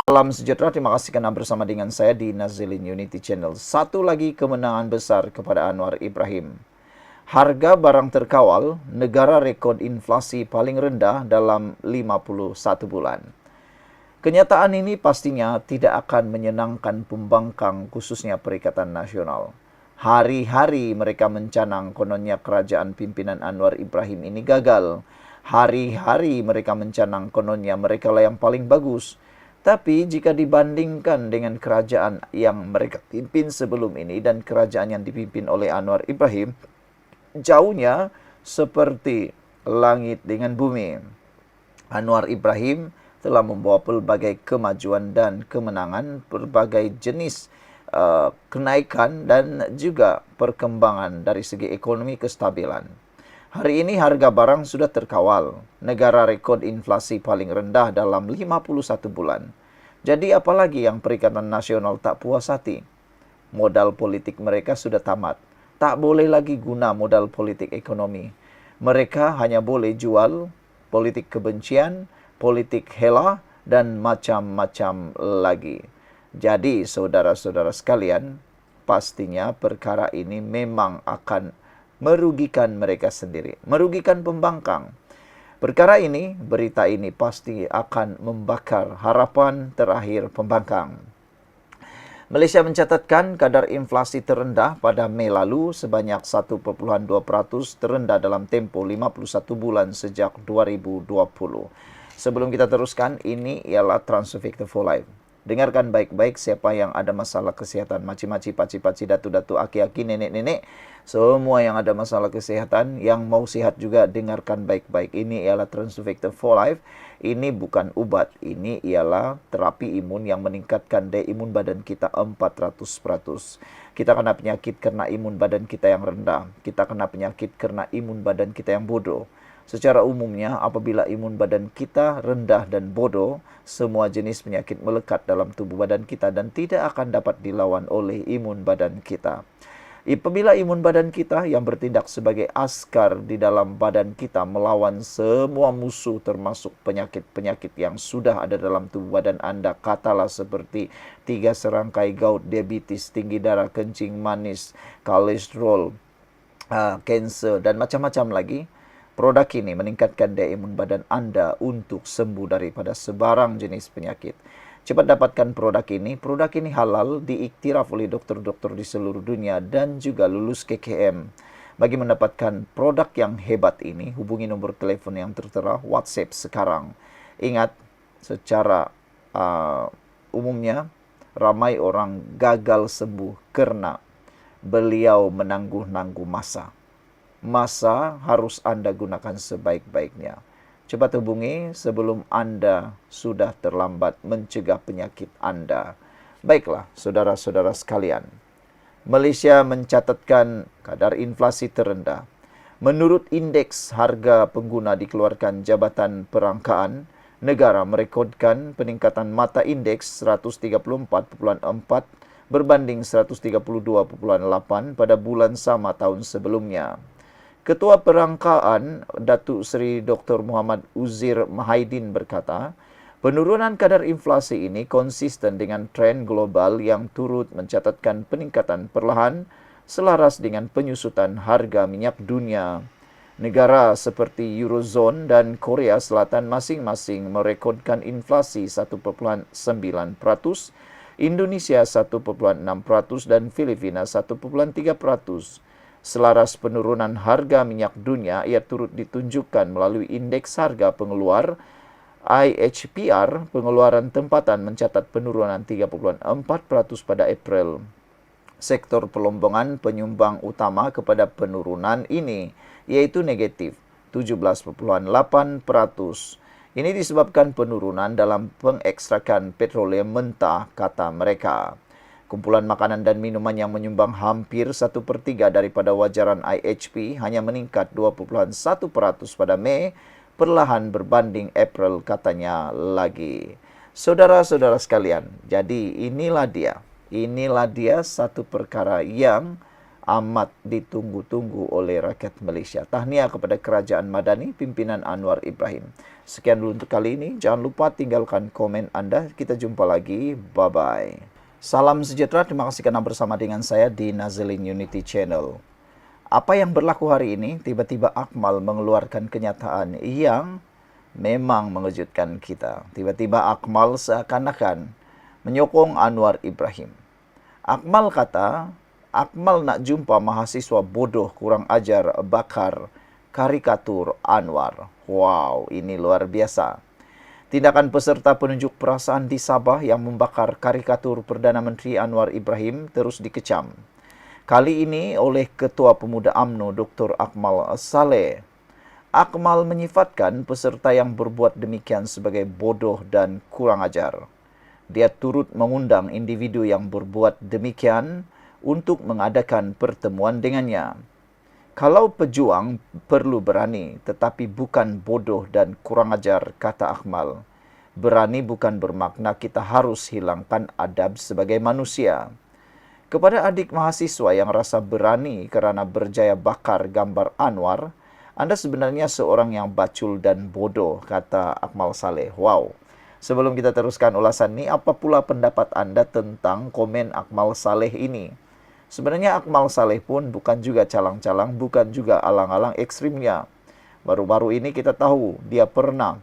Salam sejahtera, terima kasih karena bersama dengan saya di Nazilin Unity Channel. Satu lagi kemenangan besar kepada Anwar Ibrahim. Harga barang terkawal, negara rekod inflasi paling rendah dalam 51 bulan. Kenyataan ini pastinya tidak akan menyenangkan pembangkang khususnya Perikatan Nasional. Hari-hari mereka mencanang kononnya kerajaan pimpinan Anwar Ibrahim ini gagal. Hari-hari mereka mencanang kononnya mereka lah yang paling bagus. Tapi jika dibandingkan dengan kerajaan yang mereka pimpin sebelum ini dan kerajaan yang dipimpin oleh Anwar Ibrahim, jauhnya seperti langit dengan bumi. Anwar Ibrahim telah membawa pelbagai kemajuan dan kemenangan, berbagai jenis kenaikan dan juga perkembangan dari segi ekonomi kestabilan. Hari ini harga barang sudah terkawal. Negara rekod inflasi paling rendah dalam 51 bulan. Jadi apalagi yang Perikatan Nasional tak puas hati? Modal politik mereka sudah tamat. Tak boleh lagi guna modal politik ekonomi. Mereka hanya boleh jual politik kebencian, politik hela, dan macam-macam lagi. Jadi saudara-saudara sekalian, pastinya perkara ini memang akan merugikan mereka sendiri, merugikan pembangkang. Perkara ini, berita ini pasti akan membakar harapan terakhir pembangkang. Malaysia mencatatkan kadar inflasi terendah pada Mei lalu sebanyak 1.2%, terendah dalam tempoh 51 bulan sejak 2020. Sebelum kita teruskan, ini ialah Transfer Factor for Life. Dengarkan baik-baik siapa yang ada masalah kesihatan, maci-maci, paci-paci, datu-datu, aki-aki, nenek-nenek, semua yang ada masalah kesehatan, yang mau sehat juga dengarkan baik-baik. Ini ialah Transfer Factor for Life. Ini bukan ubat, ini ialah terapi imun yang meningkatkan daya imun badan kita 400%. Kita kena penyakit karena imun badan kita yang rendah. Kita kena penyakit karena imun badan kita yang bodoh. Secara umumnya, apabila imun badan kita rendah dan bodoh, semua jenis penyakit melekat dalam tubuh badan kita dan tidak akan dapat dilawan oleh imun badan kita. Apabila imun badan kita yang bertindak sebagai askar di dalam badan kita melawan semua musuh termasuk penyakit-penyakit yang sudah ada dalam tubuh badan anda, katalah seperti 3 serangkai gout, diabetes, tinggi darah, kencing manis, kolesterol, kanser dan macam-macam lagi. Produk ini meningkatkan daya imun badan anda untuk sembuh daripada sebarang jenis penyakit. Cepat dapatkan produk ini. Produk ini halal, diiktiraf oleh dokter-dokter di seluruh dunia dan juga lulus KKM. Bagi mendapatkan produk yang hebat ini, hubungi nombor telefon yang tertera, WhatsApp sekarang. Ingat, secara umumnya, ramai orang gagal sembuh karena beliau menangguh-nangguh masa. Masa harus anda gunakan sebaik-baiknya. Cepat hubungi sebelum anda sudah terlambat mencegah penyakit anda. Baiklah, saudara-saudara sekalian. Malaysia mencatatkan kadar inflasi terendah. Menurut indeks harga pengguna dikeluarkan Jabatan Perangkaan, negara merekodkan peningkatan mata indeks 134.4 berbanding 132.8 pada bulan sama tahun sebelumnya. Ketua Perangkaan Datuk Seri Dr. Muhammad Uzir Mahaidin berkata, penurunan kadar inflasi ini konsisten dengan tren global yang turut mencatatkan peningkatan perlahan selaras dengan penyusutan harga minyak dunia. Negara seperti Eurozone dan Korea Selatan masing-masing merekodkan inflasi 1.9%, Indonesia 1.6% dan Filipina 1.3%. Selaras penurunan harga minyak dunia, ia turut ditunjukkan melalui indeks harga pengeluar IHPR, pengeluaran tempatan mencatat penurunan 3.4% pada April. Sektor pelombongan penyumbang utama kepada penurunan ini, yaitu negatif 17.8%. Ini disebabkan penurunan dalam pengekstrakan petroleum mentah, kata mereka. Kumpulan makanan dan minuman yang menyumbang hampir 1/3 daripada wajaran IHP hanya meningkat 2.1% pada Mei, perlahan berbanding April, katanya lagi. Saudara-saudara sekalian, jadi inilah dia satu perkara yang amat ditunggu-tunggu oleh rakyat Malaysia. Tahniah kepada Kerajaan Madani, pimpinan Anwar Ibrahim. Sekian dulu untuk kali ini. Jangan lupa tinggalkan komen Anda. Kita jumpa lagi. Bye-bye. Salam sejahtera. Terima kasih karena bersama dengan saya di Nazilin Unity Channel. Apa yang berlaku hari ini? Tiba-tiba Akmal mengeluarkan kenyataan yang memang mengejutkan kita. Tiba-tiba Akmal seakan-akan menyokong Anwar Ibrahim. Akmal kata, Akmal nak jumpa mahasiswa bodoh kurang ajar bakar karikatur Anwar. Wow, ini luar biasa. Tindakan peserta penunjuk perasaan di Sabah yang membakar karikatur Perdana Menteri Anwar Ibrahim terus dikecam. Kali ini oleh Ketua Pemuda UMNO Dr. Akmal Saleh. Akmal menyifatkan peserta yang berbuat demikian sebagai bodoh dan kurang ajar. Dia turut mengundang individu yang berbuat demikian untuk mengadakan pertemuan dengannya. Kalau pejuang perlu berani, tetapi bukan bodoh dan kurang ajar, kata Akmal. Berani bukan bermakna kita harus hilangkan adab sebagai manusia. Kepada adik mahasiswa yang rasa berani kerana berjaya bakar gambar Anwar, Anda sebenarnya seorang yang bacul dan bodoh, kata Akmal Saleh. Wow. Sebelum kita teruskan ulasan ini, apa pula pendapat Anda tentang komen Akmal Saleh ini? Sebenarnya Akmal Saleh pun bukan juga calang-calang, bukan juga alang-alang ekstrimnya. Baru-baru ini kita tahu dia pernah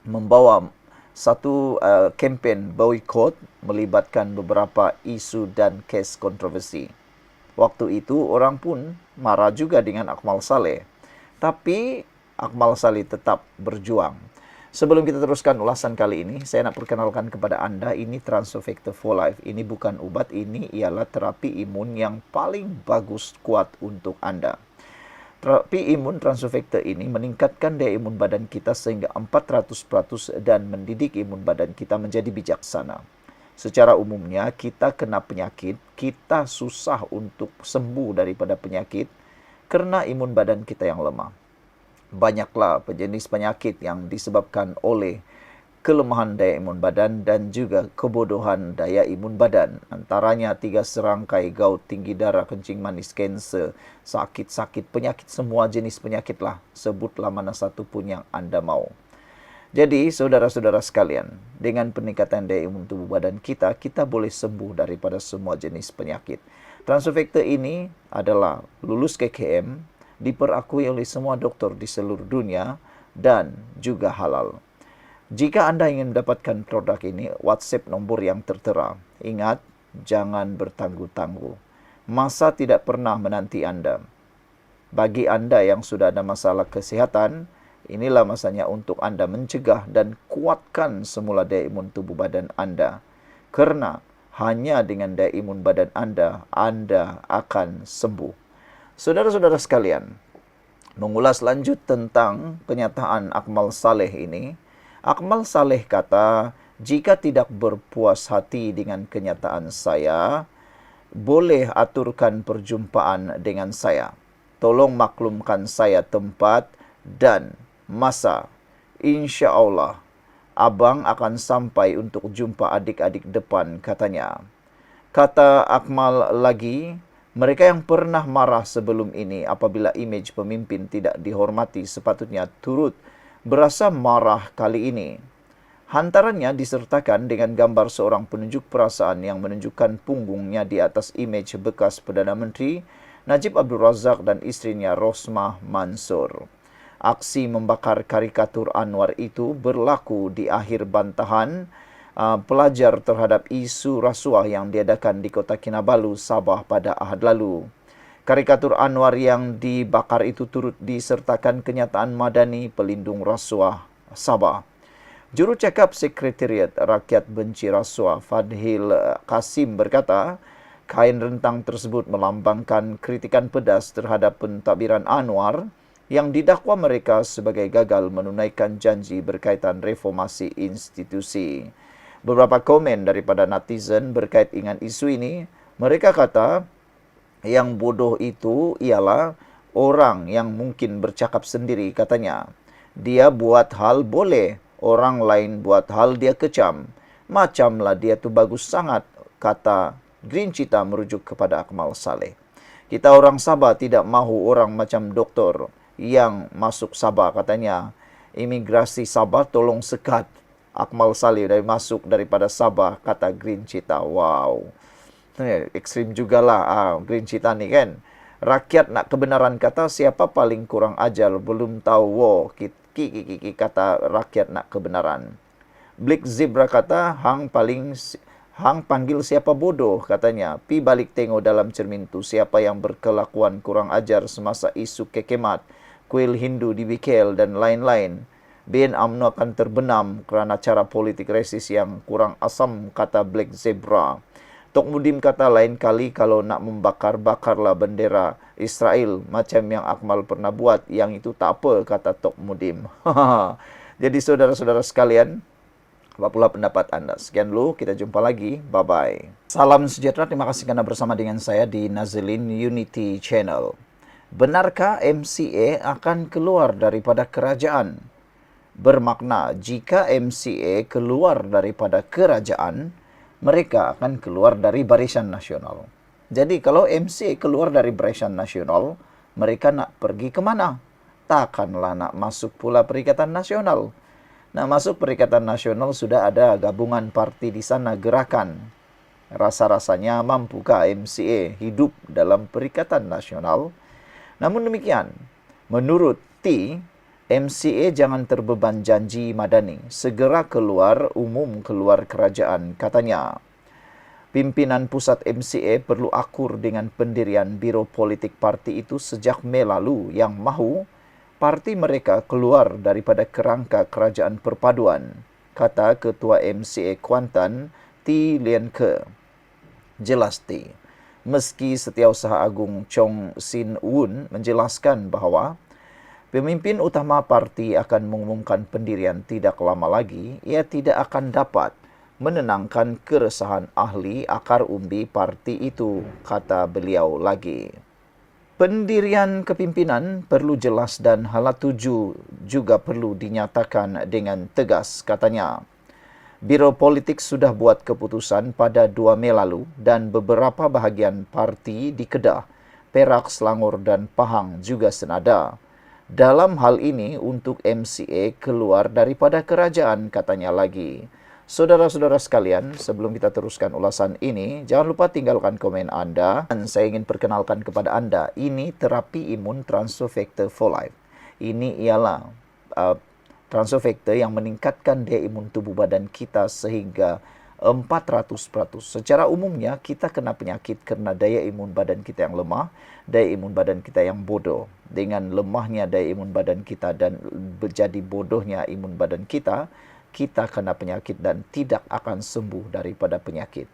membawa satu kempen boykot melibatkan beberapa isu dan kes kontroversi. Waktu itu orang pun marah juga dengan Akmal Saleh. Tapi Akmal Saleh tetap berjuang. Sebelum kita teruskan ulasan kali ini, saya nak perkenalkan kepada Anda, ini Transofector for Life. Ini bukan ubat, ini ialah terapi imun yang paling bagus kuat untuk Anda. Terapi imun Transofector ini meningkatkan daya imun badan kita sehingga 400% dan mendidik imun badan kita menjadi bijaksana. Secara umumnya, kita kena penyakit, kita susah untuk sembuh daripada penyakit kerana imun badan kita yang lemah. Banyaklah jenis penyakit yang disebabkan oleh kelemahan daya imun badan dan juga kebodohan daya imun badan. Antaranya 3 serangkai gout, tinggi darah, kencing manis, kanser, sakit-sakit, penyakit, semua jenis penyakit lah. Sebutlah mana satu pun yang Anda mau. Jadi, saudara-saudara sekalian, dengan peningkatan daya imun tubuh badan kita, kita boleh sembuh daripada semua jenis penyakit. Transofector ini adalah lulus KKM, diperakui oleh semua doktor di seluruh dunia dan juga halal. Jika Anda ingin mendapatkan produk ini, WhatsApp nombor yang tertera. Ingat, jangan bertangguh-tangguh. Masa tidak pernah menanti Anda. Bagi Anda yang sudah ada masalah kesihatan, inilah masanya untuk Anda mencegah dan kuatkan semula daya imun tubuh badan Anda. Kerana hanya dengan daya imun badan Anda akan sembuh. Saudara-saudara sekalian, mengulas lanjut tentang penyataan Akmal Saleh ini, Akmal Saleh kata, jika tidak berpuas hati dengan kenyataan saya, boleh aturkan perjumpaan dengan saya. Tolong maklumkan saya tempat dan masa. Insya Allah, abang akan sampai untuk jumpa adik-adik depan, katanya. Kata Akmal lagi, mereka yang pernah marah sebelum ini apabila imej pemimpin tidak dihormati sepatutnya turut berasa marah kali ini. Hantarannya disertakan dengan gambar seorang penunjuk perasaan yang menunjukkan punggungnya di atas imej bekas Perdana Menteri Najib Abdul Razak dan isterinya Rosmah Mansur. Aksi membakar karikatur Anwar itu berlaku di akhir bantahan pelajar terhadap isu rasuah yang diadakan di Kota Kinabalu, Sabah pada Ahad lalu. Karikatur Anwar yang dibakar itu turut disertakan kenyataan Madani Pelindung Rasuah Sabah. Jurucakap Sekretariat Rakyat Benci Rasuah Fadhil Kasim berkata, kain rentang tersebut melambangkan kritikan pedas terhadap pentadbiran Anwar yang didakwa mereka sebagai gagal menunaikan janji berkaitan reformasi institusi. Beberapa komen daripada netizen berkait dengan isu ini, mereka kata yang bodoh itu ialah orang yang mungkin bercakap sendiri, katanya. Dia buat hal boleh, orang lain buat hal dia kecam. Macamlah dia tu bagus sangat, kata Green Cheetah merujuk kepada Akmal Saleh. Kita orang Sabah tidak mahu orang macam doktor yang masuk Sabah, katanya. Imigrasi Sabah tolong sekat Akmal Saleh dari masuk daripada Sabah, kata Green Cheetah. Wow. Ekstrim jugalah Green Cheetah ni kan. Rakyat nak kebenaran, kata siapa paling kurang ajar belum tahu. Wow, kata rakyat nak kebenaran. Black Zebra kata Hang panggil siapa bodoh, katanya. Pi balik tengok dalam cermin tu siapa yang berkelakuan kurang ajar semasa isu kekemat, kuil Hindu di BKL dan lain-lain. BN UMNO akan terbenam kerana cara politik resis yang kurang asam, kata Black Zebra. Tok Mudim kata lain kali kalau nak membakar-bakarlah bendera Israel macam yang Akmal pernah buat. Yang itu tak apa, kata Tok Mudim. Jadi saudara-saudara sekalian, apa pula pendapat anda? Sekian dulu, kita jumpa lagi. Bye-bye. Salam sejahtera, terima kasih karena bersama dengan saya di Nazilin Unity Channel. Benarkah MCA akan keluar daripada kerajaan? Bermakna jika MCA keluar daripada kerajaan, mereka akan keluar dari Barisan Nasional. Jadi kalau MCA keluar dari Barisan Nasional, mereka nak pergi ke mana? Takkanlah nak masuk pula Perikatan Nasional. Nak masuk Perikatan Nasional sudah ada gabungan parti di sana, Gerakan. Rasa-rasanya mampukah MCA hidup dalam Perikatan Nasional? Namun demikian, menurut T, MCA jangan terbeban janji madani. Segera keluar kerajaan, katanya. Pimpinan pusat MCA perlu akur dengan pendirian Biro Politik parti itu sejak Mei lalu yang mahu parti mereka keluar daripada kerangka kerajaan perpaduan, kata Ketua MCA Kuantan T. Lien Ke. Jelas T, meski Setiausaha Agung Chong Sin Woon menjelaskan bahawa pemimpin utama parti akan mengumumkan pendirian tidak lama lagi, ia tidak akan dapat menenangkan keresahan ahli akar umbi parti itu, kata beliau lagi. Pendirian kepimpinan perlu jelas dan hala tuju juga perlu dinyatakan dengan tegas, katanya. Biro Politik sudah buat keputusan pada 2 Mei lalu dan beberapa bahagian parti di Kedah, Perak, Selangor dan Pahang juga senada. Dalam hal ini untuk MCA keluar daripada kerajaan, katanya lagi. Saudara-saudara sekalian, sebelum kita teruskan ulasan ini, jangan lupa tinggalkan komen anda. Dan saya ingin perkenalkan kepada anda, ini terapi imun transfer factor for life. Ini ialah transfer factor yang meningkatkan daya imun tubuh badan kita sehingga 400%. Secara umumnya, kita kena penyakit kerana daya imun badan kita yang lemah, daya imun badan kita yang bodoh. Dengan lemahnya daya imun badan kita dan menjadi bodohnya imun badan kita, kita kena penyakit dan tidak akan sembuh daripada penyakit.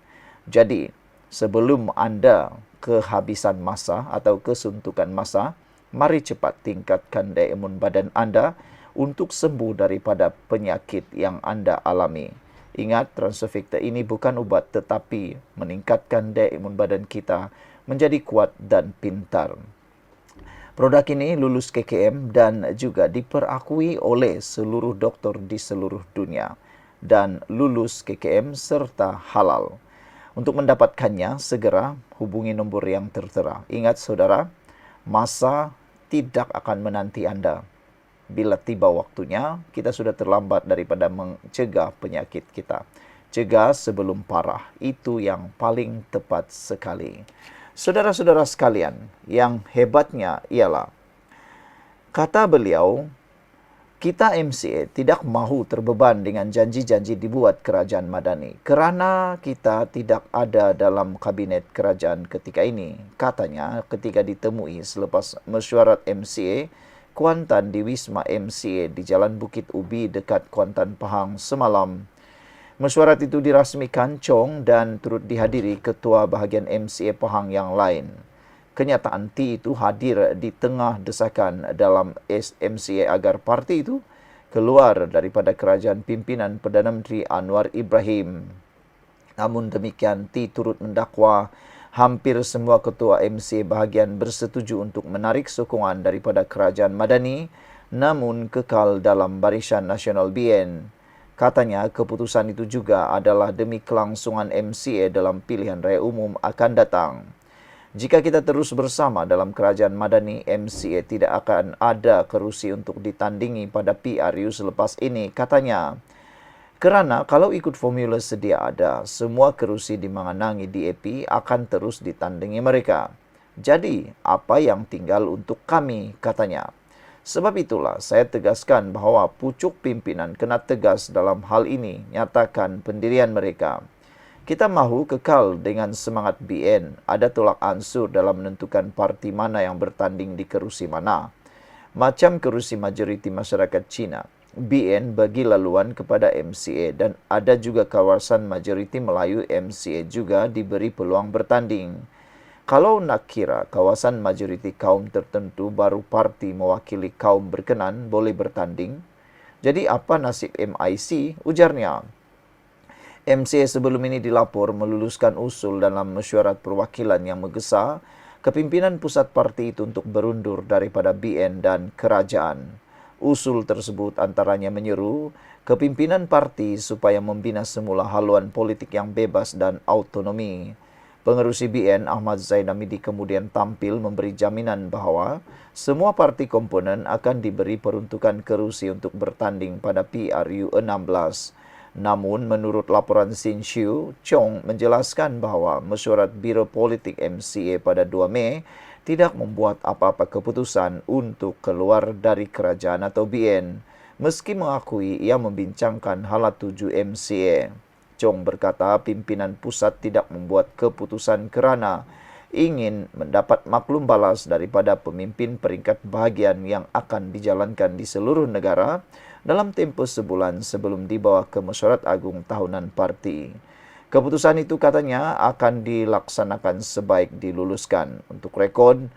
Jadi, sebelum anda kehabisan masa atau kesuntukan masa, mari cepat tingkatkan daya imun badan anda untuk sembuh daripada penyakit yang anda alami. Ingat, transfer factor ini bukan ubat tetapi meningkatkan daya imun badan kita menjadi kuat dan pintar. Produk ini lulus KKM dan juga diperakui oleh seluruh doktor di seluruh dunia dan lulus KKM serta halal. Untuk mendapatkannya, segera hubungi nombor yang tertera. Ingat saudara, masa tidak akan menanti anda. Bila tiba waktunya, kita sudah terlambat daripada mencegah penyakit kita. Cegah sebelum parah, itu yang paling tepat sekali. Saudara-saudara sekalian, yang hebatnya ialah, kata beliau, kita MCA tidak mahu terbeban dengan janji-janji dibuat kerajaan madani kerana kita tidak ada dalam kabinet kerajaan ketika ini. Katanya ketika ditemui selepas mesyuarat MCA Kuantan di Wisma MCA di Jalan Bukit Ubi dekat Kuantan, Pahang semalam. Mesyuarat itu dirasmikan Chong dan turut dihadiri ketua bahagian MCA Pahang yang lain. Kenyataan T itu hadir di tengah desakan dalam MCA agar parti itu keluar daripada kerajaan pimpinan Perdana Menteri Anwar Ibrahim. Namun demikian, T turut mendakwa hampir semua ketua MCA bahagian bersetuju untuk menarik sokongan daripada kerajaan madani namun kekal dalam Barisan Nasional BN. Katanya keputusan itu juga adalah demi kelangsungan MCA dalam pilihan raya umum akan datang. Jika kita terus bersama dalam kerajaan Madani, MCA tidak akan ada kerusi untuk ditandingi pada PRU selepas ini, katanya. Kerana kalau ikut formula sedia ada, semua kerusi di Manganangi DAP akan terus ditandingi mereka. Jadi, apa yang tinggal untuk kami, katanya. Sebab itulah saya tegaskan bahawa pucuk pimpinan kena tegas dalam hal ini, nyatakan pendirian mereka. Kita mahu kekal dengan semangat BN, ada tolak ansur dalam menentukan parti mana yang bertanding di kerusi mana. Macam kerusi majoriti masyarakat Cina, BN bagi laluan kepada MCA dan ada juga kawasan majoriti Melayu MCA juga diberi peluang bertanding. Kalau nak kira kawasan majoriti kaum tertentu baru parti mewakili kaum berkenan boleh bertanding, jadi apa nasib MIC? Ujarnya. MCA sebelum ini dilapor meluluskan usul dalam mesyuarat perwakilan yang menggesa kepimpinan pusat parti itu untuk berundur daripada BN dan kerajaan. Usul tersebut antaranya menyeru kepimpinan parti supaya membina semula haluan politik yang bebas dan autonomi. Pengerusi BN Ahmad Zain Hamidi kemudian tampil memberi jaminan bahawa semua parti komponen akan diberi peruntukan kerusi untuk bertanding pada PRU 16. Namun, menurut laporan Sin Siu, Chong menjelaskan bahawa mesyuarat Biro Politik MCA pada 2 Mei tidak membuat apa-apa keputusan untuk keluar dari kerajaan atau BN, meski mengakui ia membincangkan hala tuju MCA. Chong berkata pimpinan pusat tidak membuat keputusan kerana ingin mendapat maklum balas daripada pemimpin peringkat bahagian yang akan dijalankan di seluruh negara dalam tempoh sebulan sebelum dibawa ke mesyuarat agung tahunan parti. Keputusan itu katanya akan dilaksanakan sebaik diluluskan. Untuk rekod,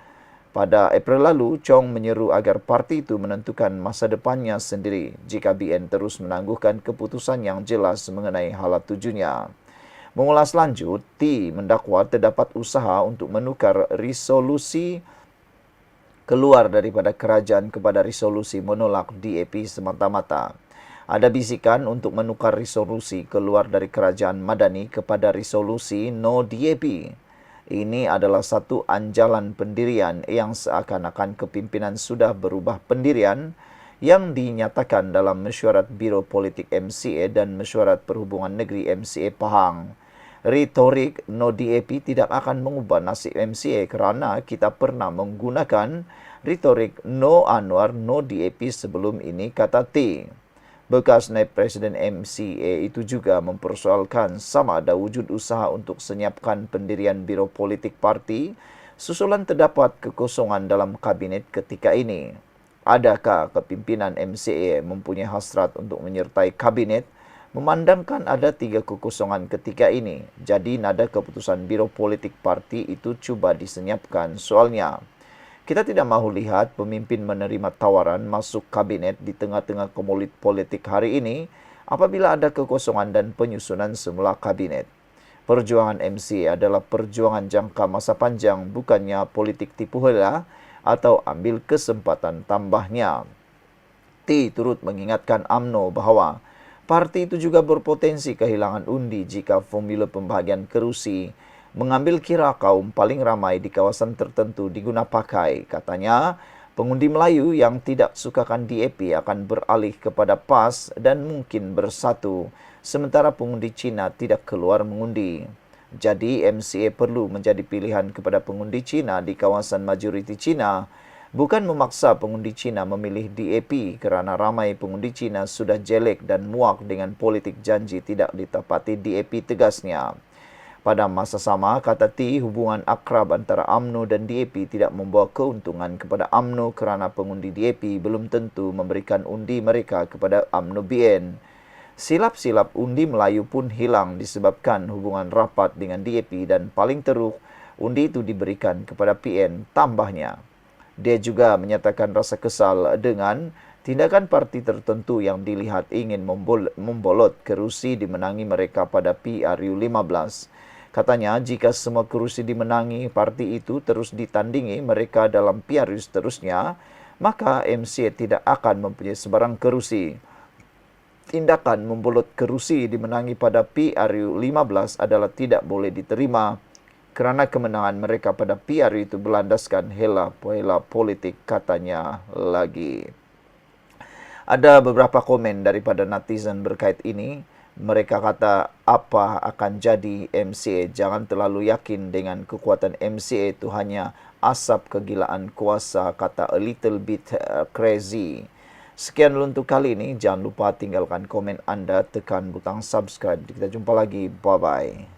pada April lalu, Chong menyeru agar parti itu menentukan masa depannya sendiri jika BN terus menangguhkan keputusan yang jelas mengenai hala tujunya. Mengulas lanjut, T mendakwa terdapat usaha untuk menukar resolusi keluar daripada kerajaan kepada resolusi menolak DAP semata-mata. Ada bisikan untuk menukar resolusi keluar dari kerajaan Madani kepada resolusi no DAP. Ini adalah satu anjalan pendirian yang seakan-akan kepimpinan sudah berubah pendirian yang dinyatakan dalam mesyuarat Biro Politik MCA dan mesyuarat Perhubungan Negeri MCA Pahang. Retorik no DAP tidak akan mengubah nasib MCA kerana kita pernah menggunakan retorik no Anwar no DAP sebelum ini, kata T. Bekas naib Presiden MCA itu juga mempersoalkan sama ada wujud usaha untuk senyapkan pendirian Biro Politik Parti susulan terdapat kekosongan dalam kabinet ketika ini. Adakah kepimpinan MCA mempunyai hasrat untuk menyertai kabinet memandangkan ada 3 kekosongan ketika ini? Jadi nada keputusan Biro Politik Parti itu cuba disenyapkan. Soalnya, kita tidak mahu lihat pemimpin menerima tawaran masuk kabinet di tengah-tengah komulit politik hari ini apabila ada kekosongan dan penyusunan semula kabinet. Perjuangan MCA adalah perjuangan jangka masa panjang, bukannya politik tipu hela atau ambil kesempatan tambahnya. T turut mengingatkan UMNO bahawa parti itu juga berpotensi kehilangan undi jika formula pembahagian kerusi mengambil kira kaum paling ramai di kawasan tertentu diguna pakai. Katanya, pengundi Melayu yang tidak sukakan DAP akan beralih kepada PAS dan mungkin bersatu, sementara pengundi Cina tidak keluar mengundi. Jadi, MCA perlu menjadi pilihan kepada pengundi Cina di kawasan majoriti Cina, bukan memaksa pengundi Cina memilih DAP kerana ramai pengundi Cina sudah jelek dan muak dengan politik janji tidak ditepati DAP, tegasnya. Pada masa sama, kata T, hubungan akrab antara UMNO dan DAP tidak membawa keuntungan kepada UMNO kerana pengundi DAP belum tentu memberikan undi mereka kepada UMNO BN. Silap-silap undi Melayu pun hilang disebabkan hubungan rapat dengan DAP dan paling teruk, undi itu diberikan kepada PN, tambahnya. Dia juga menyatakan rasa kesal dengan tindakan parti tertentu yang dilihat ingin membolot kerusi dimenangi mereka pada PRU 15. Katanya, jika semua kerusi dimenangi parti itu terus ditandingi mereka dalam PRU seterusnya, maka MCA tidak akan mempunyai sebarang kerusi. Tindakan membolot kerusi dimenangi pada PRU 15 adalah tidak boleh diterima kerana kemenangan mereka pada PR itu berlandaskan hela-hela politik, katanya lagi. Ada beberapa komen daripada netizen berkait ini. Mereka kata, apa akan jadi MCA? Jangan terlalu yakin dengan kekuatan MCA, itu hanya asap kegilaan kuasa, kata a little bit crazy. Sekian dulu untuk kali ini. Jangan lupa tinggalkan komen anda, tekan butang subscribe. Kita jumpa lagi. Bye-bye.